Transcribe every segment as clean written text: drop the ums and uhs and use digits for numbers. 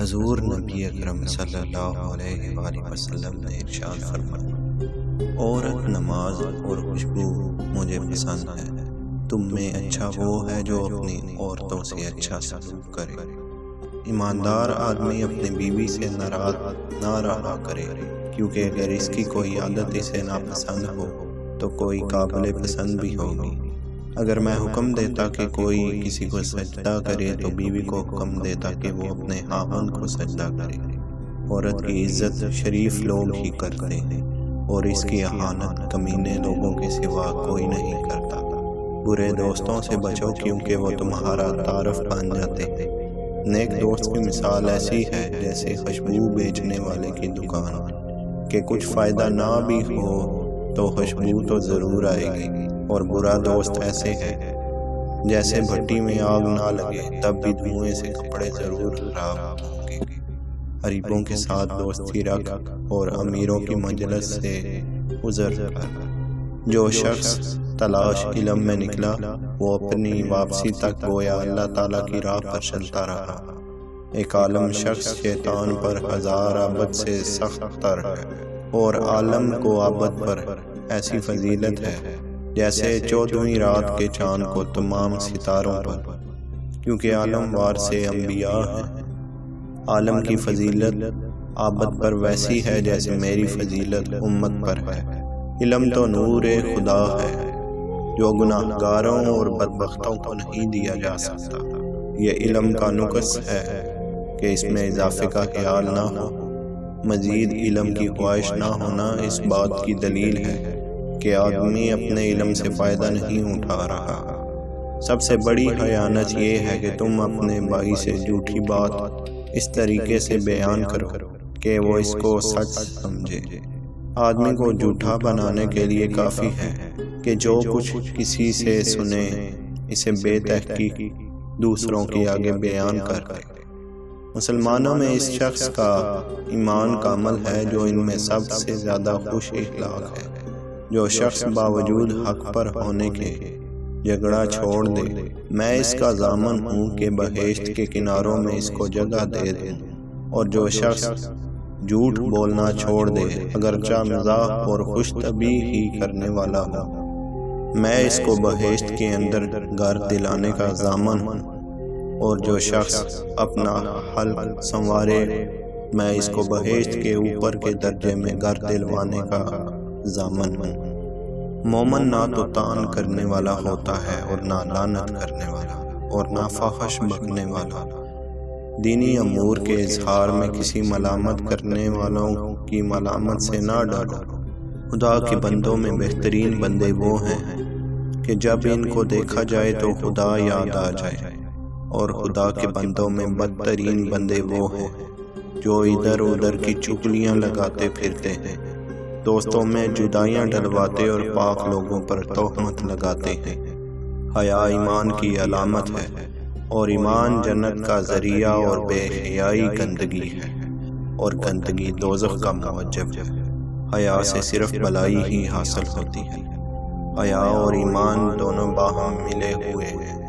حضور نبی اکرم صلی اللہ علیہ وآلہ وسلم نے ارشاد فرمایا، عورت، نماز اور خوشبو مجھے پسند ہے۔ تم میں اچھا وہ ہے جو اپنی عورتوں سے اچھا سلوک کرے۔ ایماندار آدمی اپنی بیوی سے ناراض نہ رہا کرے، کیونکہ اگر اس کی کوئی عادت اسے ناپسند ہو تو کوئی قابل پسند بھی ہوگی۔ اگر میں حکم دیتا کہ کوئی کسی کو سجدہ کرے تو بیوی کو حکم دیتا کہ وہ اپنے خاوند کو سجدہ کرے۔ عورت کی عزت شریف لوگ ہی کرتے ہیں اور اس کی اہانت کمینے لوگوں کے سوا کوئی نہیں کرتا۔ برے دوستوں سے بچو کیونکہ وہ تمہارا تعارف بن جاتے ہیں۔ نیک دوست کی مثال ایسی ہے جیسے خوشبو بیچنے والے کی دکان، کہ کچھ فائدہ نہ بھی ہو تو خوشبو تو ضرور آئے گی۔ اور برا دوست ایسے ہے جیسے بھٹی میں آگ نہ لگے تب بھی دھوئیں سے کپڑے ضرور خراب ہوں گے۔ غریبوں کے ساتھ دوستی رکھ اور امیروں کی مجلس سے گزر کر۔ جو شخص تلاش علم میں نکلا وہ اپنی واپسی تک گویا اللہ تعالیٰ کی راہ پر چلتا رہا۔ ایک عالم شخص شیطان پر 1000 عابد سے سخت تر ہے، اور عالم کو عابد پر ایسی فضیلت ہے جیسے 14ویں رات کے چاند کو تمام ستاروں پر، کیونکہ عالم وار سے انبیاء ہیں۔ عالم کی فضیلت عابد پر ویسی ہے جیسے میری فضیلت امت پر ہے۔ علم تو نور خدا ہے جو گناہگاروں اور بدبختوں کو نہیں دیا جا سکتا۔ یہ علم کا نقص ہے کہ اس میں اضافے کا خیال نہ ہو۔ مزید علم کی خواہش نہ ہونا اس بات کی دلیل ہے کہ آدمی اپنے علم سے فائدہ نہیں اٹھا رہا۔ سب سے بڑی خیانت یہ ہے کہ تم اپنے بھائی سے جھوٹی بات اس طریقے سے بیان کرو کہ وہ اس کو سچ سمجھے۔ آدمی کو جھوٹا بنانے کے لیے کافی ہے کہ جو کچھ کسی سے سنے اسے بے تحقیق دوسروں کے آگے بیان کر دے۔ مسلمانوں میں اس شخص کا ایمان کامل ہے جو ان میں سب سے زیادہ خوش اخلاق ہے۔ جو شخص باوجود حق پر ہونے کے جھگڑا چھوڑ دے، میں اس کا ضامن ہوں کہ بہشت کے کناروں میں اس کو جگہ دے دوں۔ اور جو شخص جھوٹ بولنا چھوڑ دے، اگرچہ مزاح اور خوش طبعی ہی کرنے والا ہو، میں اس کو بہشت کے اندر گھر دلانے کا ضامن ہوں۔ اور جو شخص اپنا حلق سنوارے، میں اس کو بہشت کے اوپر کے درجے میں گھر دلوانے کا ضامن ہوں۔ مومن نہ تو طعن کرنے والا ہوتا ہے اور نہ لعنت کرنے والا اور نہ فحش بکنے والا۔ دینی امور کے اظہار میں کسی ملامت کرنے والوں کی ملامت سے نہ ڈرو۔ خدا کے بندوں میں بہترین بندے وہ ہیں کہ جب ان کو دیکھا جائے تو خدا یاد آ جائے، اور خدا کے بندوں میں بدترین بندے وہ ہیں جو ادھر ادھر کی چگلیاں لگاتے پھرتے ہیں، دوستوں میں جدائیاں ڈلواتے اور پاک لوگوں پر تہمت لگاتے ہیں۔ حیا ایمان کی علامت ہے، اور ایمان جنت کا ذریعہ، اور بے حیائی گندگی ہے، اور گندگی دوزخ کا موجب ہے۔ حیا سے صرف بلائی ہی حاصل ہوتی ہے۔ حیا اور ایمان دونوں باہم ملے ہوئے ہیں۔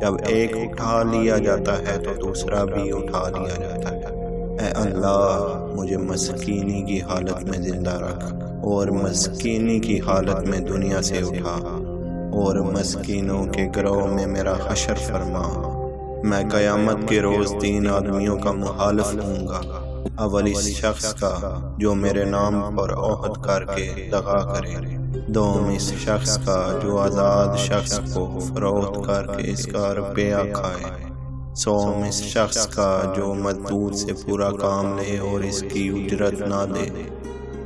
جب ایک اٹھا لیا جاتا ہے تو دوسرا بھی اٹھا لیا جاتا ہے۔ اے اللہ، مجھے مسکینی کی حالت میں زندہ رکھ، اور مسکینی کی حالت میں دنیا سے اٹھا، اور مسکینوں کے گروہ میں میرا حشر فرما۔ میں قیامت کے روز 3 آدمیوں کا مخالف ہوں گا۔ اول اس شخص کا جو میرے نام پر عہد کر کے دغا کرے، دوم اس شخص کا جو آزاد شخص کو فروخت کر کے اس کا روپیہ کھائے، سوم اس شخص کا جو مزدور سے پورا کام لے اور اس کی اجرت نہ دے۔